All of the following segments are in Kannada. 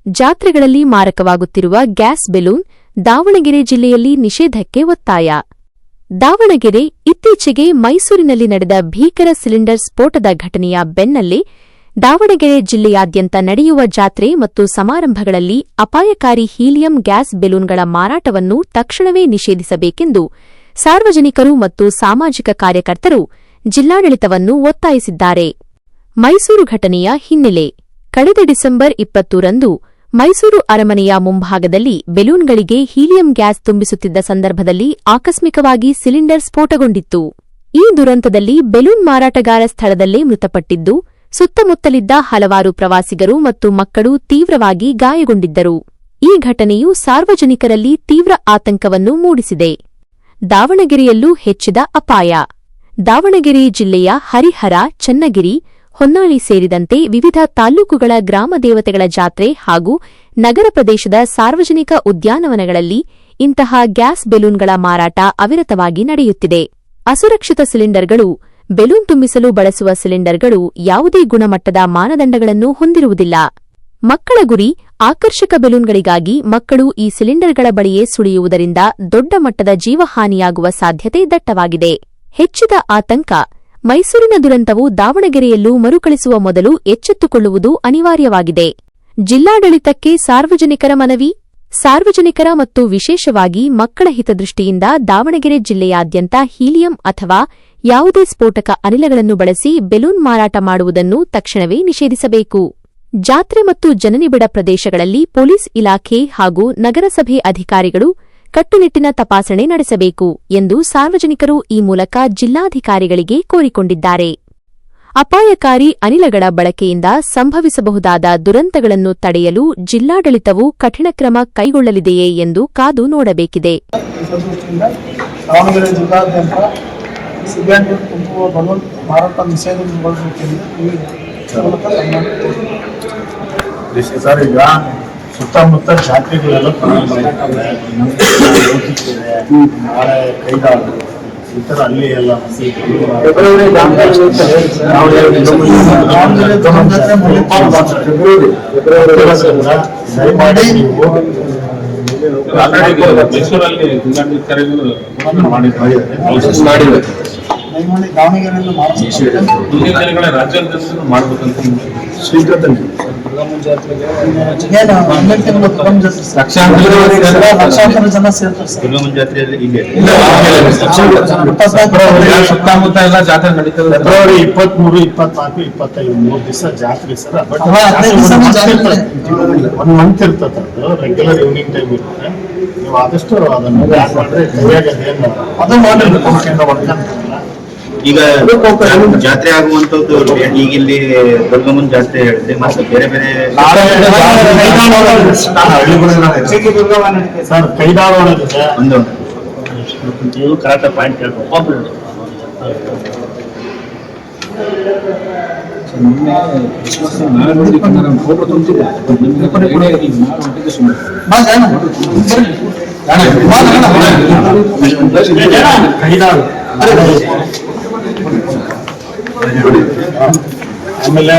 ಜಾತ್ರೆಗಳಲ್ಲಿ ಮಾರಕವಾಗುತ್ತಿರುವ ಗ್ಯಾಸ್ ಬೆಲೂನ್ ದಾವಣಗೆರೆ ಜಿಲ್ಲೆಯಲ್ಲಿ ನಿಷೇಧಕ್ಕೆ ಒತ್ತಾಯ. ದಾವಣಗೆರೆ ಇತ್ತೀಚೆಗೆ ಮೈಸೂರಿನಲ್ಲಿ ನಡೆದ ಭೀಕರ ಸಿಲಿಂಡರ್ ಸ್ಫೋಟದ ಘಟನೆಯ ಬೆನ್ನಲ್ಲೇ ದಾವಣಗೆರೆ ಜಿಲ್ಲೆಯಾದ್ಯಂತ ನಡೆಯುವ ಜಾತ್ರೆ ಮತ್ತು ಸಮಾರಂಭಗಳಲ್ಲಿ ಅಪಾಯಕಾರಿ ಹೀಲಿಯಂ ಗ್ಯಾಸ್ ಬೆಲೂನ್ಗಳ ಮಾರಾಟವನ್ನು ತಕ್ಷಣವೇ ನಿಷೇಧಿಸಬೇಕೆಂದು ಸಾರ್ವಜನಿಕರು ಮತ್ತು ಸಾಮಾಜಿಕ ಕಾರ್ಯಕರ್ತರು ಜಿಲ್ಲಾಡಳಿತವನ್ನು ಒತ್ತಾಯಿಸಿದ್ದಾರೆ. ಮೈಸೂರು ಘಟನೆಯ ಹಿನ್ನೆಲೆ ಕಳೆದ ಡಿಸೆಂಬರ್ 20ರಂದು ಮೈಸೂರು ಅರಮನೆಯ ಮುಂಭಾಗದಲ್ಲಿ ಬೆಲೂನ್ಗಳಿಗೆ ಹೀಲಿಯಂ ಗ್ಯಾಸ್ ತುಂಬಿಸುತ್ತಿದ್ದ ಸಂದರ್ಭದಲ್ಲಿ ಆಕಸ್ಮಿಕವಾಗಿ ಸಿಲಿಂಡರ್ ಸ್ಫೋಟಗೊಂಡಿತ್ತು. ಈ ದುರಂತದಲ್ಲಿ ಬೆಲೂನ್ ಮಾರಾಟಗಾರ ಸ್ಥಳದಲ್ಲೇ ಮೃತಪಟ್ಟಿದ್ದು, ಸುತ್ತಮುತ್ತಲಿದ್ದ ಹಲವಾರು ಪ್ರವಾಸಿಗರು ಮತ್ತು ಮಕ್ಕಳು ತೀವ್ರವಾಗಿ ಗಾಯಗೊಂಡಿದ್ದರು. ಈ ಘಟನೆಯು ಸಾರ್ವಜನಿಕರಲ್ಲಿ ತೀವ್ರ ಆತಂಕವನ್ನು ಮೂಡಿಸಿದೆ. ದಾವಣಗೆರೆಯಲ್ಲೂ ಹೆಚ್ಚಿದ ಅಪಾಯ. ದಾವಣಗೆರೆ ಜಿಲ್ಲೆಯ ಹರಿಹರ, ಚನ್ನಗಿರಿ, ಹೊನ್ನಾಳಿ ಸೇರಿದಂತೆ ವಿವಿಧ ತಾಲ್ಲೂಕುಗಳ ಗ್ರಾಮ ದೇವತೆಗಳ ಜಾತ್ರೆ ಹಾಗೂ ನಗರ ಪ್ರದೇಶದ ಸಾರ್ವಜನಿಕ ಉದ್ಯಾನವನಗಳಲ್ಲಿ ಇಂತಹ ಗ್ಯಾಸ್ ಬೆಲೂನ್ಗಳ ಮಾರಾಟ ಅವಿರತವಾಗಿ ನಡೆಯುತ್ತಿದೆ. ಅಸುರಕ್ಷಿತ ಸಿಲಿಂಡರ್ಗಳು, ಬೆಲೂನ್ ತುಂಬಿಸಲು ಬಳಸುವ ಸಿಲಿಂಡರ್ಗಳು ಯಾವುದೇ ಗುಣಮಟ್ಟದ ಮಾನದಂಡಗಳನ್ನು ಹೊಂದಿರುವುದಿಲ್ಲ. ಮಕ್ಕಳ ಗುರಿ ಆಕರ್ಷಕ ಬೆಲೂನ್ಗಳಿಗಾಗಿ ಮಕ್ಕಳು ಈ ಸಿಲಿಂಡರ್ಗಳ ಬಳಿಯೇ ಸುಳಿಯುವುದರಿಂದ ದೊಡ್ಡ ಮಟ್ಟದ ಜೀವಹಾನಿಯಾಗುವ ಸಾಧ್ಯತೆ ದಟ್ಟವಾಗಿದೆ. ಹೆಚ್ಚಿದ ಆತಂಕ. ಮೈಸೂರಿನ ದುರಂತವು ದಾವಣಗೆರೆಯಲ್ಲೂ ಮರುಕಳಿಸುವ ಮೊದಲು ಎಚ್ಚೆತ್ತುಕೊಳ್ಳುವುದು ಅನಿವಾರ್ಯವಾಗಿದೆ. ಜಿಲ್ಲಾಡಳಿತಕ್ಕೆ ಸಾರ್ವಜನಿಕರ ಮನವಿ. ಸಾರ್ವಜನಿಕರ ಮತ್ತು ವಿಶೇಷವಾಗಿ ಮಕ್ಕಳ ಹಿತದೃಷ್ಟಿಯಿಂದ ದಾವಣಗೆರೆ ಜಿಲ್ಲೆಯಾದ್ಯಂತ ಹೀಲಿಯಂ ಅಥವಾ ಯಾವುದೇ ಸ್ಫೋಟಕ ಅನಿಲಗಳನ್ನು ಬಳಸಿ ಬೆಲೂನ್ ಮಾರಾಟ ಮಾಡುವುದನ್ನು ತಕ್ಷಣವೇ ನಿಷೇಧಿಸಬೇಕು. ಜಾತ್ರೆ ಮತ್ತು ಜನನಿಬಿಡ ಪ್ರದೇಶಗಳಲ್ಲಿ ಪೊಲೀಸ್ ಇಲಾಖೆ ಹಾಗೂ ನಗರಸಭೆ ಅಧಿಕಾರಿಗಳು ಕಟ್ಟುನಿಟ್ಟಿನ ತಪಾಸಣೆ ನಡೆಸಬೇಕು ಎಂದು ಸಾರ್ವಜನಿಕರು ಈ ಮೂಲಕ ಜಿಲ್ಲಾಧಿಕಾರಿಗಳಿಗೆ ಕೋರಿಕೊಂಡಿದ್ದಾರೆ. ಅಪಾಯಕಾರಿ ಅನಿಲಗಳ ಬಳಕೆಯಿಂದ ಸಂಭವಿಸಬಹುದಾದ ದುರಂತಗಳನ್ನು ತಡೆಯಲು ಜಿಲ್ಲಾಡಳಿತವು ಕಠಿಣ ಕ್ರಮ ಕೈಗೊಳ್ಳಲಿದೆಯೇ ಎಂದು ಕಾದು ನೋಡಬೇಕಿದೆ. ದಾವಣಗೆರೆ ಜಿಲ್ಲಾದ್ಯಂತ ಸಿಲಿಂಡರ್ ತುಂಬುವ ಬಲೂನ್ ಮಾರಾಟ ನಿಷೇಧಗೊಳಿಸುತ್ತಿದೆ. ಸರ್, ಈಗ ಸುತ್ತಮುತ್ತ ಜಾತ್ರೆಗಳೆಲ್ಲ ನಾಳೆ ಕೈದಾಳು ಈ ಥರ ಅಲ್ಲಿ ಎಲ್ಲ ದಯಮಾಡಿ ನೀವು ದಾವಣಗೆರೆಯನ್ನು ಮಾಡಬೇಕಂತ ಶೀಘ್ರದಲ್ಲಿ ಲಕ್ಷಾಂತರ ಜನ ಸೇರ್ತಾರೆ. ಸುತ್ತಮುತ್ತ ಎಲ್ಲ ಜಾತ್ರೆ ನಡೀತದೆ. ಫೆಬ್ರವರಿ 23, 24, 25 3 ದಿವಸ ಜಾತ್ರೆ ಸರ್. ಒನ್ ಮಂತ್ ಇರ್ತದೆ, ಅದು ರೆಗ್ಯುಲರ್ ಈವ್ನಿಂಗ್ ಟೈಮ್ ಇರುತ್ತೆ. ನೀವು ಆದಷ್ಟು ಅದನ್ನು ಮಾಡಿದ್ರೆ ಕೈಯಾಗ ಅದು ಮಾಡಿ. ಈಗ ಜಾತ್ರೆ ಆಗುವಂತದ್ದು ಈಗ ಇಲ್ಲಿ ದುರ್ಗಮ್ಮನ ಜಾತ್ರೆ ಹೇಳಿದೆ, ಮತ್ತೆ ಬೇರೆ ಬೇರೆ ಸರ್ ಕೈದಾಳ ಒಂದು ನೀವು ಕರೆಕ್ಟ್ ಪಾಯಿಂಟ್ ಕೇಳ್ಬೋದು. ಕೈದಾಳು ಆಮೇಲೆ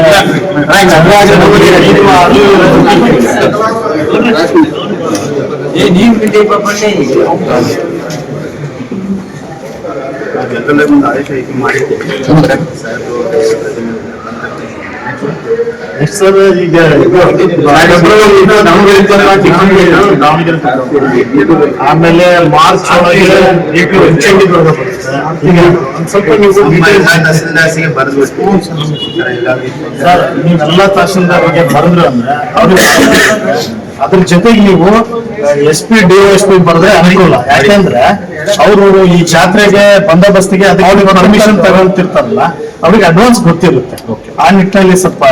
ಸರ್ ಈಗ ಆಮೇಲೆ ಮಾರ್ಚ್ ಸರ್ ನೀವೆಲ್ಲ ತಹಸೀಲ್ದಾರ್ಗೆ ಬರೆದ್ರು ಅಂದ್ರೆ ಅವ್ರಿಗೆ ಅದ್ರ ಜೊತೆಗೆ ನೀವು SP DOSP ಬರೆದ್ರೆ ಅನುಕೂಲ. ಯಾಕೆಂದ್ರೆ ಅವರು ಈ ಜಾತ್ರೆಗೆ ಬಂದೋಬಸ್ತಿಗೆ ಅದಕ್ಕೆ ಪರ್ಮಿಷನ್ ತಗೊಂತಿರ್ತಾರಲ್ಲ, ಅವ್ರಿಗೆ ಅಡ್ವಾನ್ಸ್ ಗೊತ್ತಿರುತ್ತೆ. ಆ ನಿಟ್ಟಿನಲ್ಲಿ ಸ್ವಲ್ಪ